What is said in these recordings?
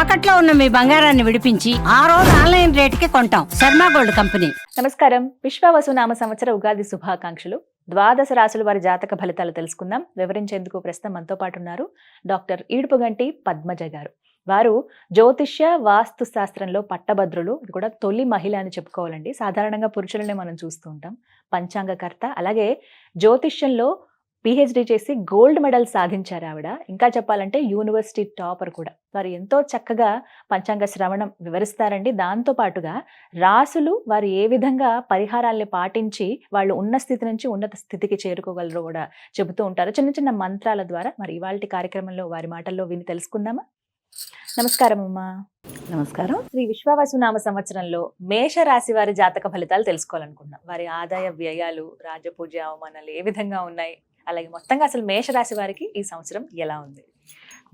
తాకట్లో ఉన్న మీ బంగారాన్ని విడిపించి ఆ రోజు ఆన్లైన్ రేటుకి కొంటాం. Sharma gold company. నమస్కారం. విశ్వావసు నామ సంవత్సర ఉగాది శుభాకాంక్షలు. ద్వాదశ రాశుల వారి జాతక ఫలితాలు తెలుసుకుందాం. వివరించేందుకు ప్రస్తుతం మనతో పాటు ఉన్నారు డాక్టర్ ఈడుపుగంటి పద్మజ గారు. వారు జ్యోతిష్య వాస్తు శాస్త్రంలో పట్టభద్రులు. ఇది కూడా తొలి మహిళ అని చెప్పుకోవాలండి. సాధారణంగా పురుషులనే మనం చూస్తూ ఉంటాం. పంచాంగకర్త, అలాగే జ్యోతిష్యంలో పిహెచ్డి చేసి గోల్డ్ మెడల్ సాధించారు ఆవిడ. ఇంకా చెప్పాలంటే యూనివర్సిటీ టాపర్ కూడా. వారు ఎంతో చక్కగా పంచాంగ శ్రవణం వివరిస్తారండి. దాంతో పాటుగా రాసులు వారు ఏ విధంగా పరిహారాల్ని పాటించి వాళ్ళు ఉన్న స్థితి నుంచి ఉన్నత స్థితికి చేరుకోగలరో కూడా చెబుతూ ఉంటారు చిన్న చిన్న మంత్రాల ద్వారా. మరి ఇవాళ కార్యక్రమంలో వారి మాటల్లో విని తెలుసుకుందామా? నమస్కారం అమ్మా. నమస్కారం. శ్రీ విశ్వావసు నామ సంవత్సరంలో మేష రాశి వారి జాతక ఫలితాలు తెలుసుకోవాలనుకుంటున్నాం. వారి ఆదాయ వ్యయాలు, రాజపూజ అవమానాలు ఏ విధంగా ఉన్నాయి, అలాగే మొత్తంగా అసలు మేషరాశి వారికి ఈ సంవత్సరం ఎలా ఉంది?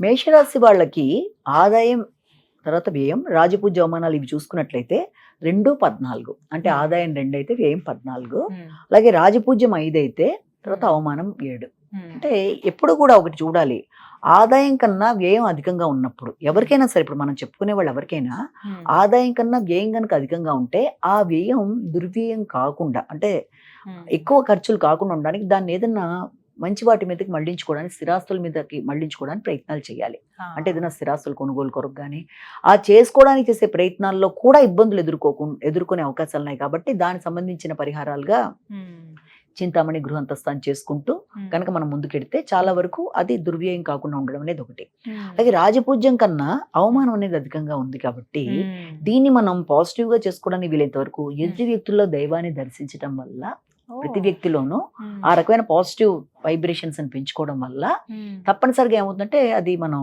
మేషరాశి వాళ్ళకి ఆదాయం తర్వాత వ్యయం, రాజపూజ్య అవమానాలు ఇవి చూసుకున్నట్లయితే 2-14, అంటే ఆదాయం 2 అయితే వ్యయం 14, అలాగే రాజపూజ్యం 5 అయితే తర్వాత అవమానం 7. అంటే ఎప్పుడు కూడా ఒకటి చూడాలి, ఆదాయం కన్నా వ్యయం అధికంగా ఉన్నప్పుడు ఎవరికైనా సరే, ఇప్పుడు మనం చెప్పుకునే వాళ్ళు ఎవరికైనా ఆదాయం కన్నా వ్యయం కనుక అధికంగా ఉంటే ఆ వ్యయం దుర్వ్యయం కాకుండా, అంటే ఎక్కువ ఖర్చులు కాకుండా ఉండడానికి దాన్ని ఏదన్నా మంచి వాటి మీదకి మళ్లించుకోవడానికి, స్థిరాస్తుల మీదకి మళ్లించుకోవడానికి ప్రయత్నాలు చేయాలి. అంటే ఏదైనా స్థిరాస్తులు కొనుగోలు కొరకు కానీ ఆ చేసుకోవడానికి చేసే ప్రయత్నాల్లో కూడా ఇబ్బందులు ఎదుర్కొనే అవకాశాలు ఉన్నాయి. కాబట్టి దానికి సంబంధించిన పరిహారాలుగా చింతామణి గృహంతస్థాన్ని చేసుకుంటూ కనుక మనం ముందుకెడితే చాలా వరకు అది దుర్వ్యయం కాకుండా ఉండడం అనేది ఒకటి. అలాగే రాజపూజ్యం కన్నా అవమానం అనేది అధికంగా ఉంది కాబట్టి దీన్ని మనం పాజిటివ్ గా చేసుకోవడానికి వీలైనంత వరకు ఎదుటి వ్యక్తుల్లో దైవాన్ని దర్శించడం వల్ల, ప్రతి వ్యక్తిలోనూ ఆ రకమైన పాజిటివ్ వైబ్రేషన్స్ అని పెంచుకోవడం వల్ల తప్పనిసరిగా ఏమవుతుందంటే అది మనం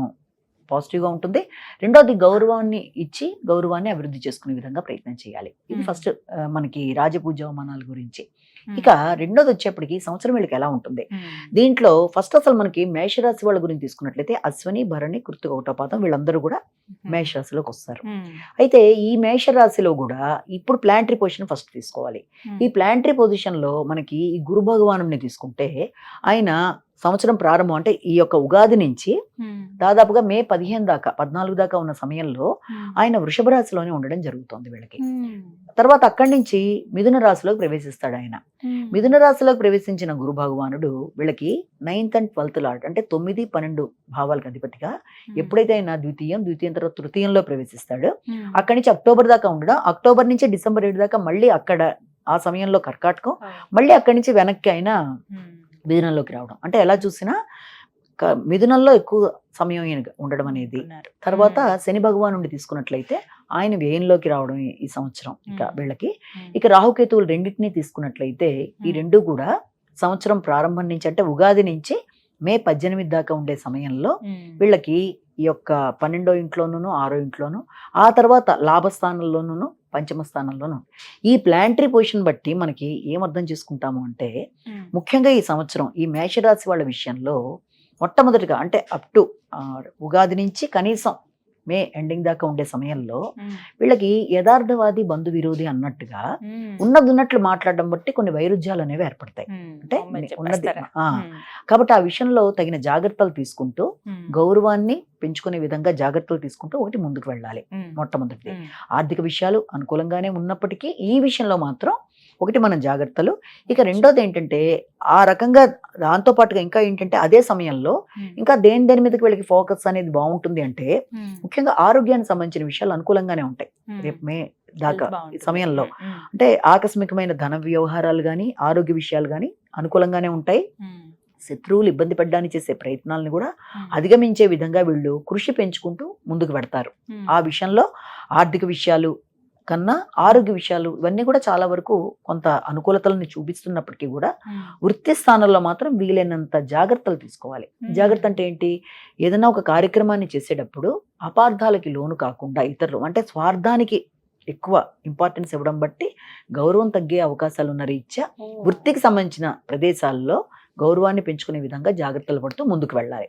పాజిటివ్ గా ఉంటుంది. రెండోది గౌరవాన్ని ఇచ్చి గౌరవాన్ని అభివృద్ధి చేసుకునే విధంగా ప్రయత్నం చేయాలి. ఇది ఫస్ట్ మనకి రాజపూజ్య అవమానాల గురించి. ఇక రెండోది వచ్చేప్పటికి సంవత్సరం వీళ్ళకి ఎలా ఉంటుంది. దీంట్లో ఫస్ట్ అసలు మనకి మేషరాశి వాళ్ళ గురించి తీసుకున్నట్లయితే అశ్విని, భరణి, కృత్తిక, ఒకటో పాదం వీళ్ళందరూ కూడా మేషరాశిలోకి వస్తారు. అయితే ఈ మేషరాశిలో కూడా ఇప్పుడు ప్లాంటరీ పొజిషన్ ఫస్ట్ తీసుకోవాలి. ఈ ప్లాంటరీ పొజిషన్ లో మనకి ఈ గురు భగవానుని తీసుకుంటే ఆయన సంవత్సరం ప్రారంభం అంటే ఈ యొక్క ఉగాది నుంచి దాదాపుగా మే 15 దాకా 14 దాకా ఉన్న సమయంలో ఆయన వృషభ రాశిలోనే ఉండడం జరుగుతుంది వీళ్ళకి. తర్వాత అక్కడి నుంచి మిథున రాశిలోకి ప్రవేశిస్తాడు ఆయన. మిథున రాశిలోకి ప్రవేశించిన గురు భగవానుడు వీళ్ళకి 9th and 12th లార్డ్, అంటే 9, 12 భావాలకు అధిపతిగా ఎప్పుడైతే ఆయన ద్వితీయం తర్వాత తృతీయంలో ప్రవేశిస్తాడు, అక్కడి నుంచి అక్టోబర్ దాకా ఉండడం, అక్టోబర్ నుంచి డిసెంబర్ 7 దాకా మళ్ళీ అక్కడ ఆ సమయంలో కర్కాటకం, మళ్ళీ అక్కడి నుంచి వెనక్కి ఆయన మిథునంలోకి రావడం. అంటే ఎలా చూసినా మిథునంలో ఎక్కువ సమయం ఉండడం అనేది. తర్వాత శని భగవానుడి తీసుకున్నట్లయితే ఆయన వ్యయంలోకి రావడం ఈ సంవత్సరం. ఇక వీళ్ళకి ఇక రాహుకేతువులు రెండింటినీ తీసుకున్నట్లయితే ఈ రెండు కూడా సంవత్సరం ప్రారంభం నుంచి, అంటే ఉగాది నుంచి మే 18 దాకా ఉండే సమయంలో వీళ్ళకి ఈ యొక్క 12వ ఇంట్లోనూ 6వ ఇంట్లోనూ, ఆ తర్వాత లాభస్థానంలోనూ పంచమ స్థానంలోనూ ఈ ప్లాంటరీ పొజిషన్ బట్టి మనకి ఏమర్థం చేసుకుంటాము అంటే, ముఖ్యంగా ఈ సంవత్సరం ఈ మేషరాశి వాళ్ళ విషయంలో మొట్టమొదటిగా అంటే అప్ టు ఉగాది నుంచి కనీసం మే ఎండింగ్ దాకా ఉండే సమయంలో వీళ్ళకి యథార్థవాది బంధు విరోధి అన్నట్టుగా ఉన్నట్లు మాట్లాడడం బట్టి కొన్ని వైరుధ్యాలు అనేవి ఏర్పడతాయి. అంటే ఉన్నది కాబట్టి ఆ విషయంలో తగిన జాగ్రత్తలు తీసుకుంటూ గౌరవాన్ని పెంచుకునే విధంగా జాగ్రత్తలు తీసుకుంటూ ఒకటి ముందుకు వెళ్ళాలి. మొట్టమొదటిది ఆర్థిక విషయాలు అనుకూలంగానే ఉన్నప్పటికీ ఈ విషయంలో మాత్రం ఒకటి మనం జాగ్రత్తలు. ఇక రెండోది ఏంటంటే ఆ రకంగా దాంతో పాటుగా ఇంకా ఏంటంటే అదే సమయంలో ఇంకా దేని మీదకి వీళ్ళకి ఫోకస్ అనేది బాగుంటుంది అంటే ముఖ్యంగా ఆరోగ్యానికి సంబంధించిన విషయాలు అనుకూలంగానే ఉంటాయి రేపు మే దాకా ఈ సమయంలో. అంటే ఆకస్మికమైన ధన వ్యవహారాలు కానీ ఆరోగ్య విషయాలు కానీ అనుకూలంగానే ఉంటాయి. శత్రువులు ఇబ్బంది పడ్డానికి చేసే ప్రయత్నాలను కూడా అధిగమించే విధంగా వీళ్ళు కృషి పెంచుకుంటూ ముందుకు పెడతారు. ఆ విషయంలో ఆర్థిక విషయాలు కన్నా ఆరోగ్య విషయాలు ఇవన్నీ కూడా చాలా వరకు కొంత అనుకూలతలను చూపిస్తున్నప్పటికీ కూడా వృత్తి స్థానంలో మాత్రం వీలైనంత జాగ్రత్తలు తీసుకోవాలి. జాగ్రత్త అంటే ఏంటి, ఏదైనా ఒక కార్యక్రమాన్ని చేసేటప్పుడు అపార్థాలకి లోను కాకుండా ఇతరులు అంటే స్వార్థానికి ఎక్కువ ఇంపార్టెన్స్ ఇవ్వడం బట్టి గౌరవం తగ్గే అవకాశాలు ఉన్న రీత్యా వృత్తికి సంబంధించిన ప్రదేశాల్లో గౌరవాన్ని పెంచుకునే విధంగా జాగ్రత్తలు పడుతూ ముందుకు వెళ్ళాలి.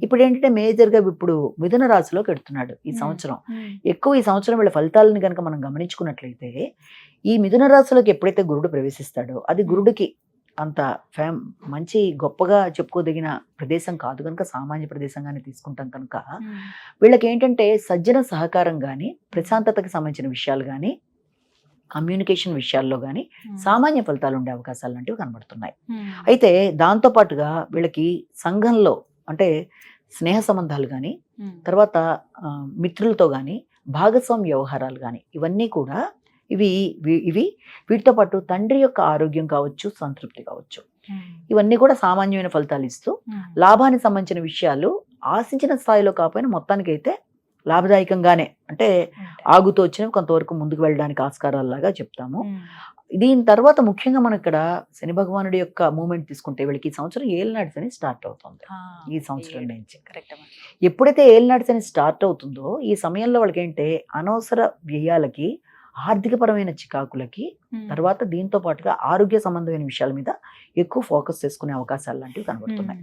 ఇప్పుడు ఏంటంటే మేజర్ గా ఇప్పుడు మిథున రాశిలోకి వెళ్తున్నాడు ఈ సంవత్సరం. ఎక్కువ ఈ సంవత్సరం వీళ్ళ ఫలితాలను కనుక మనం గమనించుకున్నట్లయితే ఈ మిథున రాశిలోకి ఎప్పుడైతే గురుడు ప్రవేశిస్తాడో అది గురుడికి అంత మంచి గొప్పగా చెప్పుకోదగిన ప్రదేశం కాదు కనుక సామాన్య ప్రదేశంగానే తీసుకుంటాం కనుక వీళ్ళకి ఏంటంటే సజ్జన సహకారం కానీ ప్రశాంతతకి సంబంధించిన విషయాలు కానీ కమ్యూనికేషన్ విషయాల్లో కానీ సామాన్య ఫలితాలు ఉండే అవకాశాలు లాంటివి కనబడుతున్నాయి. అయితే దాంతో పాటుగా వీళ్ళకి సంఘంలో అంటే స్నేహ సంబంధాలు కానీ తర్వాత మిత్రులతో కానీ భాగస్వామ్య వ్యవహారాలు కానీ ఇవన్నీ కూడా ఇవి వీటితో పాటు తండ్రి యొక్క ఆరోగ్యం కావచ్చు, సంతృప్తి కావచ్చు, ఇవన్నీ కూడా సామాన్యమైన ఫలితాలు ఇస్తూ లాభానికి సంబంధించిన విషయాలు ఆశించిన స్థాయిలో కాకపోయినా మొత్తానికైతే లాభదాయకంగానే అంటే ఆగుతూ వచ్చినవి కొంతవరకు ముందుకు వెళ్ళడానికి ఆస్కారాల్లాగా చెప్తాము. దీని తర్వాత ముఖ్యంగా మనం ఇక్కడ శని భగవానుడి యొక్క మూమెంట్ తీసుకుంటే వీళ్ళకి ఈ సంవత్సరం ఏలినాటి శని స్టార్ట్ అవుతుంది. ఈ సంవత్సరం నుంచి ఎప్పుడైతే ఏలినాటి శని స్టార్ట్ అవుతుందో ఈ సమయంలో వాళ్ళకి ఏంటంటే అనవసర వ్యయాలకి, ఆర్థికపరమైన చికాకులకి, తర్వాత దీంతో పాటుగా ఆరోగ్య సంబంధమైన విషయాల మీద ఎక్కువ ఫోకస్ చేసుకునే అవకాశాలు లాంటివి కనబడుతున్నాయి.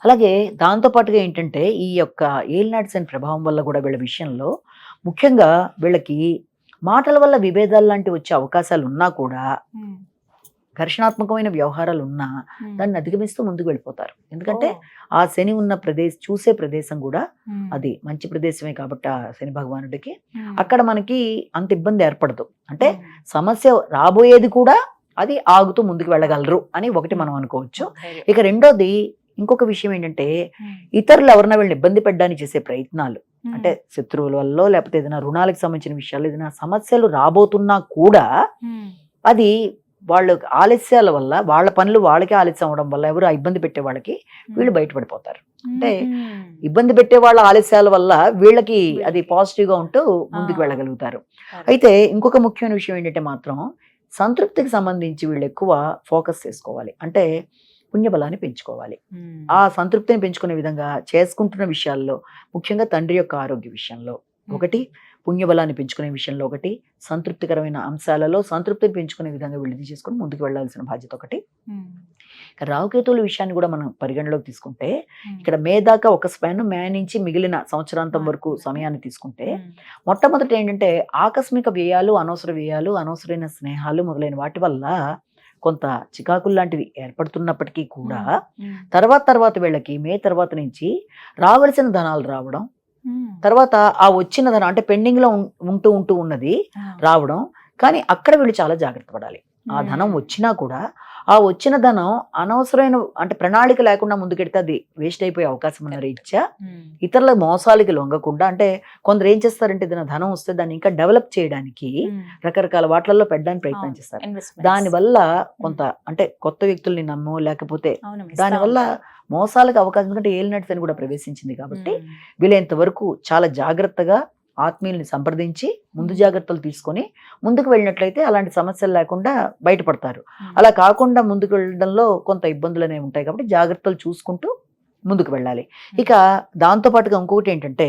అలాగే దాంతోపాటుగా ఏంటంటే ఈ యొక్క ఏలినాటి శని ప్రభావం వల్ల కూడా వీళ్ళ విషయంలో ముఖ్యంగా వీళ్ళకి మాటల వల్ల విభేదాలు లాంటివి వచ్చే అవకాశాలు ఉన్నా కూడా, ఘర్షణాత్మకమైన వ్యవహారాలు ఉన్నా దాన్ని అధిగమిస్తూ ముందుకు వెళ్ళిపోతారు. ఎందుకంటే ఆ శని ఉన్న చూసే ప్రదేశం కూడా అది మంచి ప్రదేశమే కాబట్టి ఆ శని భగవానుడికి అక్కడ మనకి అంత ఇబ్బంది ఏర్పడదు. అంటే సమస్య రాబోయేది కూడా అది ఆగుతూ ముందుకు వెళ్ళగలరు అని ఒకటి మనం అనుకోవచ్చు. ఇక రెండోది ఇంకొక విషయం ఏంటంటే ఇతరులు ఎవరైనా వీళ్ళని ఇబ్బంది పెట్టడానికి చేసే ప్రయత్నాలు, అంటే శత్రువుల వల్ల లేకపోతే ఏదైనా రుణాలకు సంబంధించిన విషయాలు ఏదైనా సమస్యలు రాబోతున్నా కూడా అది వాళ్ళు ఆలస్యాల వల్ల, వాళ్ళ పనులు వాళ్ళకే ఆలస్యం అవడం వల్ల ఎవరు ఇబ్బంది పెట్టే వాళ్ళకి వీళ్ళు బయటపడిపోతారు. అంటే ఇబ్బంది పెట్టే వాళ్ళ ఆలస్యాల వల్ల వీళ్ళకి అది పాజిటివ్గా ఉంటూ ముందుకు వెళ్ళగలుగుతారు. అయితే ఇంకొక ముఖ్యమైన విషయం ఏంటంటే మాత్రం సంతృప్తికి సంబంధించి వీళ్ళు ఎక్కువ ఫోకస్ చేసుకోవాలి. అంటే పుణ్యబలాన్ని పెంచుకోవాలి. ఆ సంతృప్తిని పెంచుకునే విధంగా చేసుకుంటున్న విషయాల్లో ముఖ్యంగా తండ్రి యొక్క ఆరోగ్య విషయంలో ఒకటి, పుణ్యబలాన్ని పెంచుకునే విషయంలో ఒకటి, సంతృప్తికరమైన అంశాలలో సంతృప్తిని పెంచుకునే విధంగా వీళ్ళు చేసుకుని ముందుకు వెళ్లాల్సిన బాధ్యత ఒకటి. రాహుకేతువుల విషయాన్ని కూడా మనం పరిగణలోకి తీసుకుంటే ఇక్కడ మే దాకా ఒక స్పాన్, మే నుంచి మిగిలిన సంవత్సరాంతం వరకు సమయాన్ని తీసుకుంటే మొట్టమొదటి ఏంటంటే ఆకస్మిక వ్యయాలు, అనవసర వ్యయాలు, అనవసరమైన స్నేహాలు మొదలైన వాటి వల్ల కొంత చికాకులు లాంటివి ఏర్పడుతున్నప్పటికీ కూడా తర్వాత వీళ్ళకి మే తర్వాత నుంచి రావాల్సిన ధనాలు రావడం, తర్వాత ఆ వచ్చిన ధనం అంటే పెండింగ్ లో ఉంటూ ఉన్నది రావడం, కానీ అక్కడ వీళ్ళు చాలా జాగ్రత్త పడాలి. ఆ ధనం వచ్చినా కూడా ఆ వచ్చిన ధనం అనవసరమైన అంటే ప్రణాళిక లేకుండా ముందుకెడితే అది వేస్ట్ అయిపోయే అవకాశం ఉన్న రీత్యా ఇతరుల మోసాలకి లొంగకుండా, అంటే కొందరు ఏం చేస్తారంటే ఏదైనా ధనం వస్తే దాన్ని ఇంకా డెవలప్ చేయడానికి రకరకాల వాటిల్లో పెట్టడానికి ప్రయత్నం చేస్తారు. దానివల్ల కొంత అంటే కొత్త వ్యక్తుల్ని నమ్మో లేకపోతే దానివల్ల మోసాలకు అవకాశం, ఎందుకంటే ఏలినాటి శని కూడా ప్రవేశించింది కాబట్టి వీళ్ళంత వరకు చాలా జాగ్రత్తగా ఆత్మీయుల్ని సంప్రదించి ముందు జాగ్రత్తలు తీసుకొని ముందుకు వెళ్ళినట్లయితే అలాంటి సమస్యలు లేకుండా బయటపడతారు. అలా కాకుండా ముందుకు వెళ్ళడంలో కొంత ఇబ్బందులు అనేవి ఉంటాయి కాబట్టి జాగ్రత్తలు చూసుకుంటూ ముందుకు వెళ్ళాలి. ఇక దాంతో పాటుగా ఇంకొకటి ఏంటంటే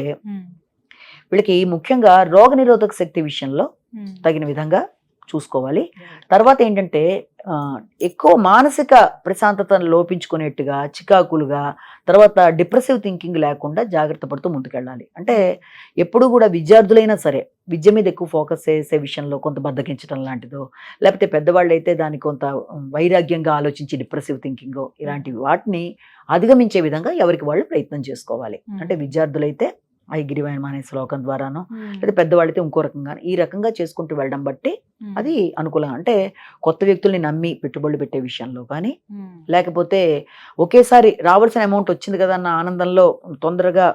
వీళ్ళకి ముఖ్యంగా రోగ నిరోధక శక్తి విషయంలో తగిన విధంగా చూసుకోవాలి. తర్వాత ఏంటంటే ఎక్కువ మానసిక ప్రశాంతతను లోపించుకునేట్టుగా, చికాకులుగా, తర్వాత డిప్రెసివ్ థింకింగ్ లేకుండా జాగ్రత్త పడుతూ ముందుకెళ్ళాలి. అంటే ఎప్పుడు కూడా విద్యార్థులైనా సరే విద్య మీద ఎక్కువ ఫోకస్ చేసే విషయంలో కొంత బద్దకించడం లాంటిదో, లేకపోతే పెద్దవాళ్ళు అయితే దానికి కొంత వైరాగ్యంగా ఆలోచించి డిప్రెసివ్ థింకింగ్ ఇలాంటి వాటిని అధిగమించే విధంగా ఎవరికి వాళ్ళు ప్రయత్నం చేసుకోవాలి. అంటే విద్యార్థులైతే ఐగిరివాయనం అనే శ్లోకం ద్వారానో, లేదా పెద్దవాళ్ళైతే ఇంకో రకంగా ఈ రకంగా చేసుకుంటూ వెళ్ళడం బట్టి అది అనుకూలంగా, అంటే కొత్త వ్యక్తుల్ని నమ్మి పెట్టుబడులు పెట్టే విషయంలో కానీ, లేకపోతే ఒకేసారి రావాల్సిన అమౌంట్ వచ్చింది కదా అన్న ఆనందంలో తొందరగా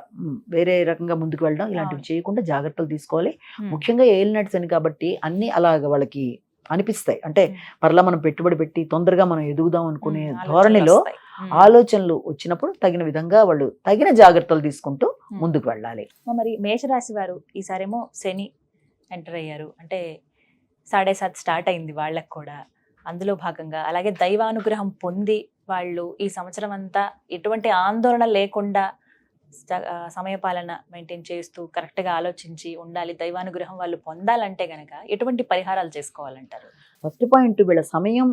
వేరే రకంగా ముందుకు వెళ్ళడం, ఇలాంటివి చేయకుండా జాగ్రత్తలు తీసుకోవాలి. ముఖ్యంగా ఏలినాటి శని కాబట్టి అన్ని అలాగ వాళ్ళకి అనిపిస్తాయి. అంటే పర్లా మనం పెట్టుబడి పెట్టి తొందరగా మనం ఎదుగుదాం అనుకునే ధోరణిలో ఆలోచనలు వచ్చినప్పుడు తగిన విధంగా వాళ్ళు తగిన జాగ్రత్తలు తీసుకుంటూ ముందుకు వెళ్ళాలి. మరి మేషరాశి వారు ఈసారేమో శని ఎంటర్ అయ్యారు, అంటే 7:30 స్టార్ట్ అయింది వాళ్ళకు కూడా. అందులో భాగంగా అలాగే దైవానుగ్రహం పొంది వాళ్ళు ఈ సంవత్సరం అంతా ఎటువంటి ఆందోళన లేకుండా సమయపాలన మెయింటైన్ చేస్తూ కరెక్ట్గా ఆలోచించి ఉండాలి. దైవానుగ్రహం వాళ్ళు పొందాలంటే గనక ఎటువంటి పరిహారాలు చేసుకోవాలంటారు? ఫస్ట్ పాయింట్, వీళ్ళ సమయం,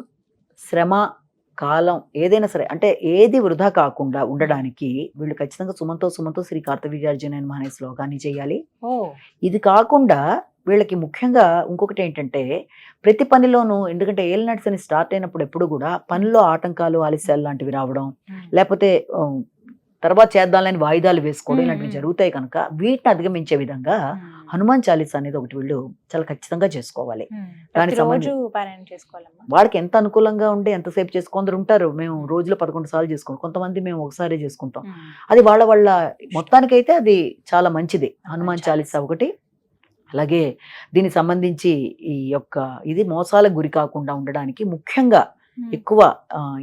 శ్రమ, కాలం ఏదైనా సరే అంటే ఏది వృధా కాకుండా ఉండడానికి వీళ్ళు ఖచ్చితంగా సుమంతో శ్రీ కార్తవీర్యార్జున అనే శ్లోకాన్ని చేయాలి. ఇది కాకుండా వీళ్ళకి ముఖ్యంగా ఇంకొకటి ఏంటంటే ప్రతి పనిలోనూ, ఎందుకంటే ఏలినాటి శని స్టార్ట్ అయినప్పుడు ఎప్పుడు కూడా పనిలో ఆటంకాలు, ఆలస్యాలు లాంటివి రావడం, లేకపోతే తర్వాత చేద్దాంలని వాయిదాలు వేసుకోవడం ఇలాంటివి జరుగుతాయి కనుక వీటిని అధిగమించే విధంగా హనుమాన్ చాలీసా అనేది ఒకటి వీళ్ళు చాలా ఖచ్చితంగా చేసుకోవాలి. దానికి వాడికి ఎంత అనుకూలంగా ఉంటే ఎంతసేపు కొందరు ఉంటారు మేము రోజులో 11 సార్లు చేసుకుంటాం, కొంతమంది మేము ఒకసారి చేసుకుంటాం. అది వాళ్ళ మొత్తానికైతే అది చాలా మంచిది హనుమాన్ చాలీసా ఒకటి. అలాగే దీనికి సంబంధించి ఈ యొక్క ఇది మోసాలకు గురి కాకుండా ఉండడానికి ముఖ్యంగా ఎక్కువ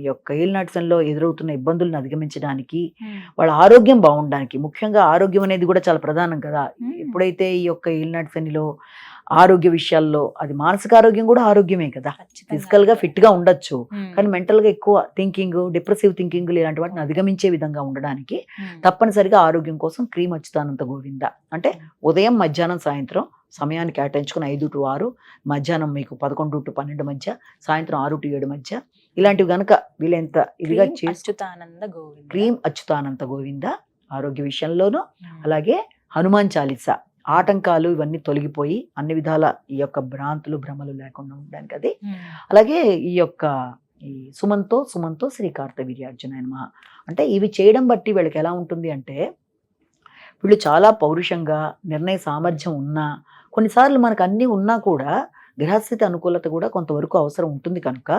ఈ యొక్క ఏలినాటి శనిలో ఎదురవుతున్న ఇబ్బందులను అధిగమించడానికి, వాళ్ళ ఆరోగ్యం బాగుండడానికి, ముఖ్యంగా ఆరోగ్యం అనేది కూడా చాలా ప్రధానం కదా. ఎప్పుడైతే ఈ యొక్క ఏలినాటి శనిలో ఆరోగ్య విషయాల్లో, అది మానసిక ఆరోగ్యం కూడా ఆరోగ్యమే కదా, ఫిజికల్ గా ఫిట్ గా ఉండొచ్చు కానీ మెంటల్ గా ఎక్కువ థింకింగ్, డిప్రెసివ్ థింకింగ్ ఇలాంటి వాటిని అధిగమించే విధంగా ఉండడానికి తప్పనిసరిగా ఆరోగ్యం కోసం క్రీమ్ అచ్యుతానంత గోవింద అంటే ఉదయం, మధ్యాహ్నం, సాయంత్రం సమయాన్ని కేటాయించుకుని 5 to 6, మధ్యాహ్నం మీకు 11 to 12 మధ్య, సాయంత్రం 6 to 7 మధ్య ఇలాంటివి గనక వీళ్ళెంత ఇదిగా క్రీమ్ అచ్యుతానంత గోవింద ఆరోగ్య విషయంలోనూ, అలాగే హనుమాన్ చాలీసా ఆటంకాలు ఇవన్నీ తొలగిపోయి అన్ని విధాల ఈ యొక్క భ్రాంతులు, భ్రమలు లేకుండా ఉండడానికి అది. అలాగే ఈ యొక్క ఈ సుమంతో శ్రీ కార్తవీర్యార్జునాయ నమః అంటే ఇవి చేయడం బట్టి వీళ్ళకి ఎలా ఉంటుంది అంటే వీళ్ళు చాలా పౌరుషంగా, నిర్ణయ సామర్థ్యం ఉన్నా, కొన్నిసార్లు మనకు అన్నీ ఉన్నా కూడా గ్రహస్థితి అనుకూలత కూడా కొంతవరకు అవసరం ఉంటుంది కనుక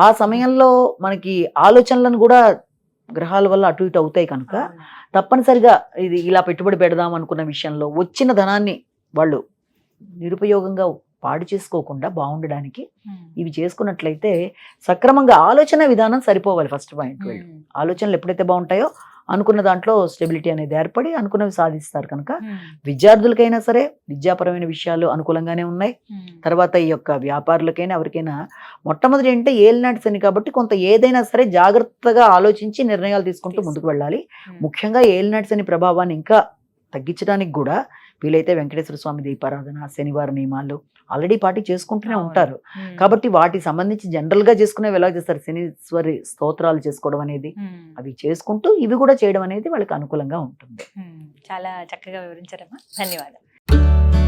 ఆ సమయంలో మనకి ఆలోచనలను కూడా గ్రహాల వల్ల అటు ఇటు అవుతాయి కనుక తప్పనిసరిగా ఇది ఇలా పెట్టుబడి పెడదాం అనుకున్న విషయంలో వచ్చిన ధనాన్ని వాళ్ళు నిరుపయోగంగా పాడు చేసుకోకుండా బాగుండడానికి ఇవి చేసుకున్నట్లయితే సక్రమంగా ఆలోచన విధానం సరిపోవాలి. ఫస్ట్ పాయింట్, వీళ్ళు ఆలోచనలు ఎప్పుడైతే బాగుంటాయో అనుకున్న దాంట్లో స్టెబిలిటీ అనేది ఏర్పడి అనుకున్నవి సాధిస్తారు కనుక విద్యార్థులకైనా సరే విద్యాపరమైన విషయాలు అనుకూలంగానే ఉన్నాయి. తర్వాత ఈ యొక్క వ్యాపారులకైనా ఎవరికైనా మొట్టమొదటి ఏంటంటే ఏలినాటి శని కాబట్టి కొంత ఏదైనా సరే జాగ్రత్తగా ఆలోచించి నిర్ణయాలు తీసుకుంటూ ముందుకు వెళ్ళాలి. ముఖ్యంగా ఏలినాటి శని ప్రభావాన్ని ఇంకా తగ్గించడానికి కూడా వీలైతే వెంకటేశ్వర స్వామి దీపారాధన, శనివారం నియమాలు ఆల్రెడీ పార్టీ చేసుకుంటూనే ఉంటారు కాబట్టి వాటికి సంబంధించి జనరల్ గా చేసుకునేవి ఎలా చేస్తారు, శనీశ్వరి స్తోత్రాలు చేసుకోవడం అనేది అవి చేసుకుంటూ ఇవి కూడా చేయడం అనేది వాళ్ళకి అనుకూలంగా ఉంటుంది. చాలా చక్కగా వివరించారమ్మా, ధన్యవాదాలు.